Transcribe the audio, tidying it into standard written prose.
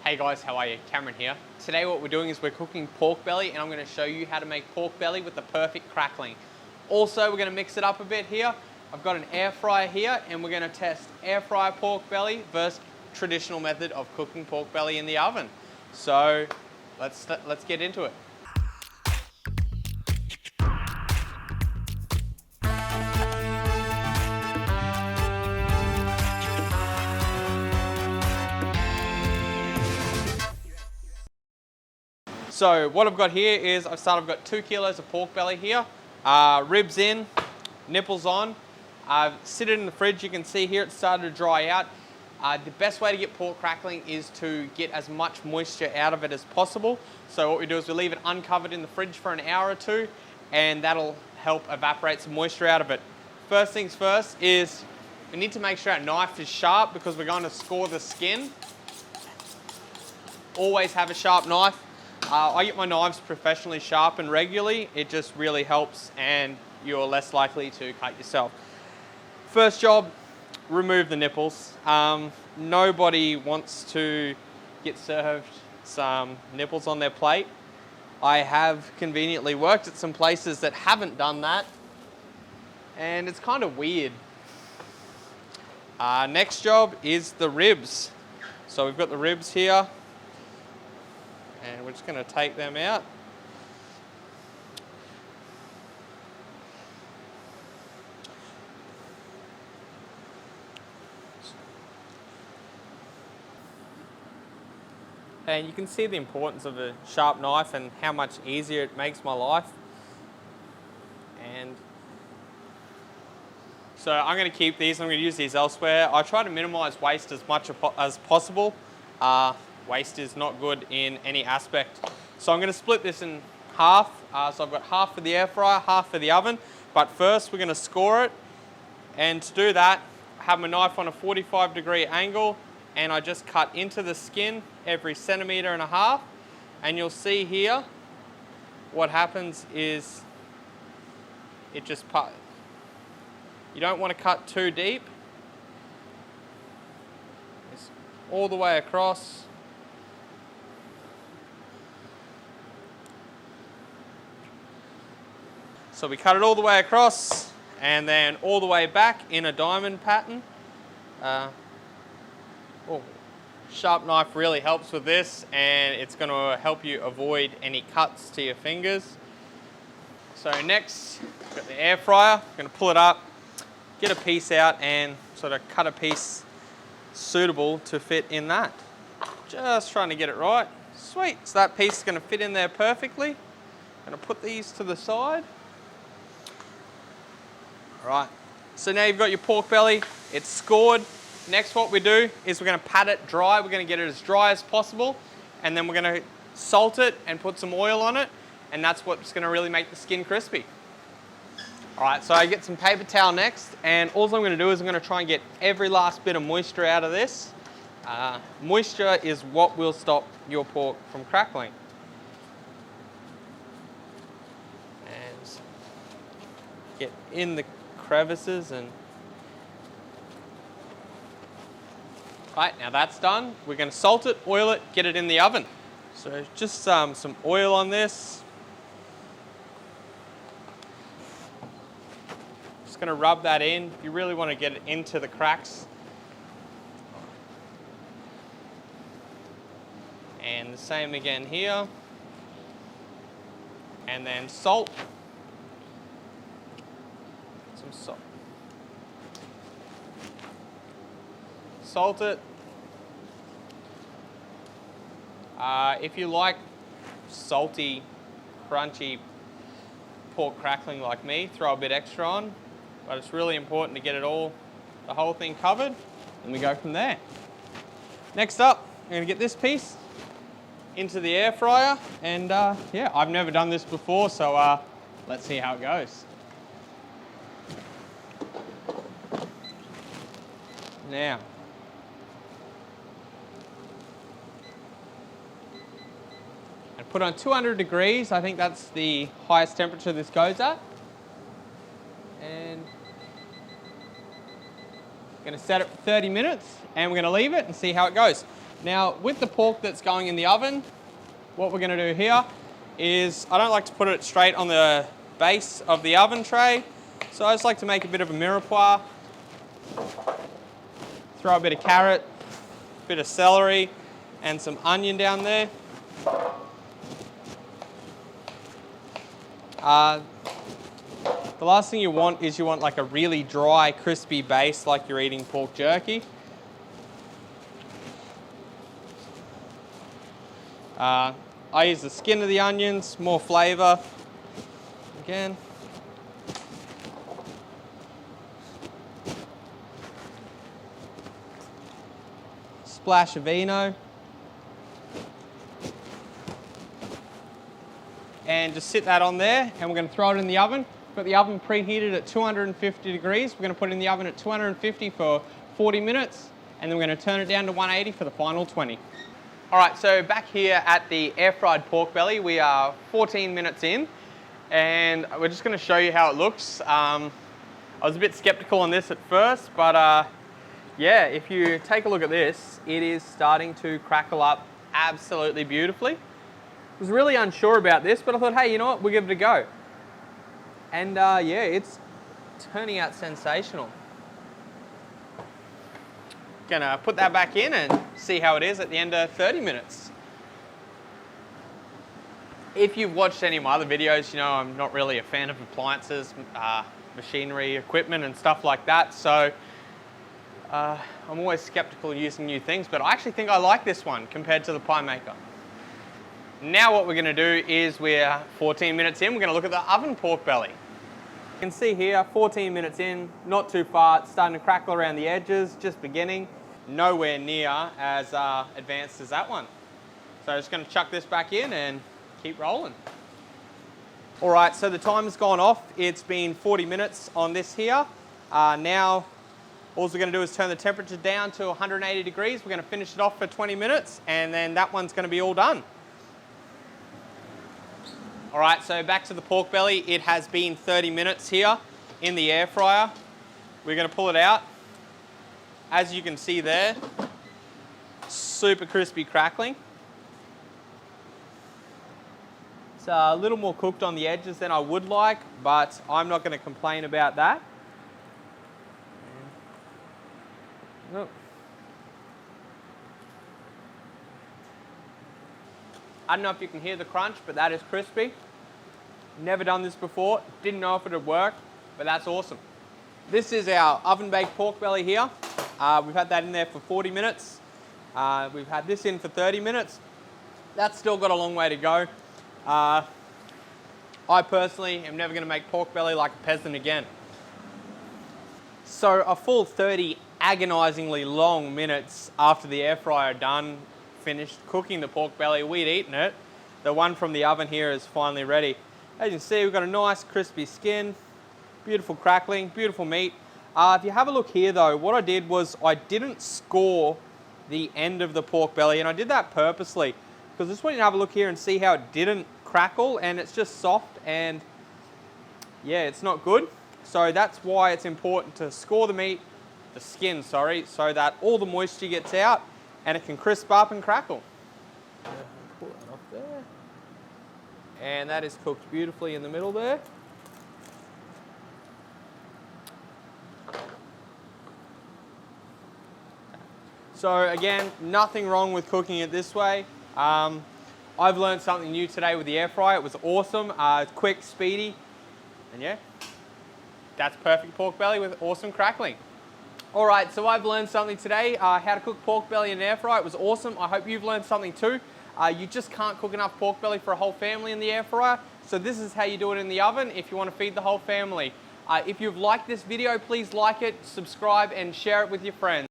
Hey guys, how are you? Cameron here. Today what we're doing is we're cooking pork belly and I'm going to show you how to make pork belly with the perfect crackling. Also, we're going to mix it up a bit here. I've got an air fryer here and we're going to test air fryer pork belly versus traditional method of cooking pork belly in the oven. So let's get into it. So what I've got here is I've got 2 kilos of pork belly here, ribs in, nipples on. I've sit it in the fridge. You can see here it's started to dry out. The best way to get pork crackling is to get as much moisture out of it as possible. So what we do is we leave it uncovered in the fridge for an hour or two, and that'll help evaporate some moisture out of it. First things first is we need to make sure our knife is sharp because we're going to score the skin. Always have a sharp knife. I get my knives professionally sharpened regularly. It just really helps and you're less likely to cut yourself. First job, remove the nipples. Nobody wants to get served some nipples on their plate. I have conveniently worked at some places that haven't done that and it's kind of weird. Next job is the ribs. So we've got the ribs here. And we're just going to take them out. And you can see the importance of a sharp knife and how much easier it makes my life. And so I'm going to keep these. I'm going to use these elsewhere. I try to minimize waste as much as possible. Waste is not good in any aspect. So I'm going to split this in half. So I've got half for the air fryer, half for the oven. But first we're going to score it. And to do that, I have my knife on a 45-degree angle and I just cut into the skin every 1.5 centimeters. And you'll see here what happens is it just you don't want to cut too deep. It's all the way across. So we cut it all the way across and then all the way back in a diamond pattern. Sharp knife really helps with this and it's going to help you avoid any cuts to your fingers. So next, we've got the air fryer. I'm going to pull it up, get a piece out and sort of cut a piece suitable to fit in that. Just trying to get it right. Sweet, so that piece is going to fit in there perfectly. I'm going to put these to the side. Right, so now you've got your pork belly, it's scored. Next what we do is we're going to pat it dry. We're going to get it as dry as possible and then we're going to salt it and put some oil on it and that's what's going to really make the skin crispy. Alright, so I get some paper towel next and all I'm going to do is I'm going to try and get every last bit of moisture out of this. Moisture is what will stop your pork from crackling. And get in the crevices and right, now that's done. We're going to salt it, oil it, get it in the oven. So just some oil on this. Just going to rub that in. You really want to get it into the cracks. And the same again here. And then salt. Some salt. Salt it. If you like salty, crunchy pork crackling like me, throw a bit extra on. But it's really important to get it the whole thing covered, and we go from there. Next up, I'm going to get this piece into the air fryer, and yeah, I've never done this before, so let's see how it goes. Now, and put on 200 degrees. I think that's the highest temperature this goes at. And I'm going to set it for 30 minutes and we're going to leave it and see how it goes. Now, with the pork that's going in the oven, what we're going to do here is, I don't like to put it straight on the base of the oven tray, so I just like to make a bit of a mirepoix. Throw a bit of carrot, a bit of celery, and some onion down there. The last thing you want is you want like a really dry, crispy base like you're eating pork jerky. I use the skin of the onions, more flavour. Again. Splash of vino. And just sit that on there, and we're going to throw it in the oven. We've got the oven preheated at 250 degrees. We're going to put it in the oven at 250 for 40 minutes, and then we're going to turn it down to 180 for the final 20. All right, so back here at the air fried pork belly, we are 14 minutes in, and we're just going to show you how it looks. I was a bit skeptical on this at first, but yeah, if you take a look at this, it is starting to crackle up absolutely beautifully. I was really unsure about this, but I thought, hey, you know what, we'll give it a go. And yeah, it's turning out sensational. Gonna put that back in and see how it is at the end of 30 minutes. If you've watched any of my other videos, you know I'm not really a fan of appliances, machinery, equipment and stuff like that. So I'm always skeptical using new things, but I actually think I like this one compared to the pie maker. Now what we're going to do is we're 14 minutes in, we're going to look at the oven pork belly. You can see here, 14 minutes in, not too far, it's starting to crackle around the edges, just beginning. Nowhere near as advanced as that one. So I'm just going to chuck this back in and keep rolling. All right, so the timer's gone off. It's been 40 minutes on this here. Now, all we're going to do is turn the temperature down to 180 degrees. We're going to finish it off for 20 minutes, and then that one's going to be all done. All right, so back to the pork belly. It has been 30 minutes here in the air fryer. We're going to pull it out. As you can see there, super crispy crackling. It's a little more cooked on the edges than I would like, but I'm not going to complain about that. Oh. I don't know if you can hear the crunch, but that is crispy. Never done this before, didn't know if it would work, but that's awesome. This is our oven-baked pork belly here. We've had that in there for 40 minutes. We've had this in for 30 minutes. That's still got a long way to go. I personally am never going to make pork belly like a peasant again. So a full 30 agonizingly long minutes after the air fryer finished cooking the pork belly, we'd eaten it. The one from the oven here is finally ready. As you can see, we've got a nice crispy skin, beautiful crackling, beautiful meat. If you have a look here though, what I did was I didn't score the end of the pork belly, and I did that purposely because I just want you to have a look here and see how it didn't crackle, and it's just soft, and yeah, it's not good. So that's why it's important to score the skin, so that all the moisture gets out and it can crisp up and crackle. Pull that off there. And that is cooked beautifully in the middle there. So again, nothing wrong with cooking it this way. I've learned something new today with the air fryer. It was awesome, quick, speedy, and yeah, that's perfect pork belly with awesome crackling. All right, so I've learned something today, how to cook pork belly in an air fryer. It was awesome. I hope you've learned something too. You just can't cook enough pork belly for a whole family in the air fryer. So this is how you do it in the oven if you want to feed the whole family. If you've liked this video, please like it, subscribe, and share it with your friends.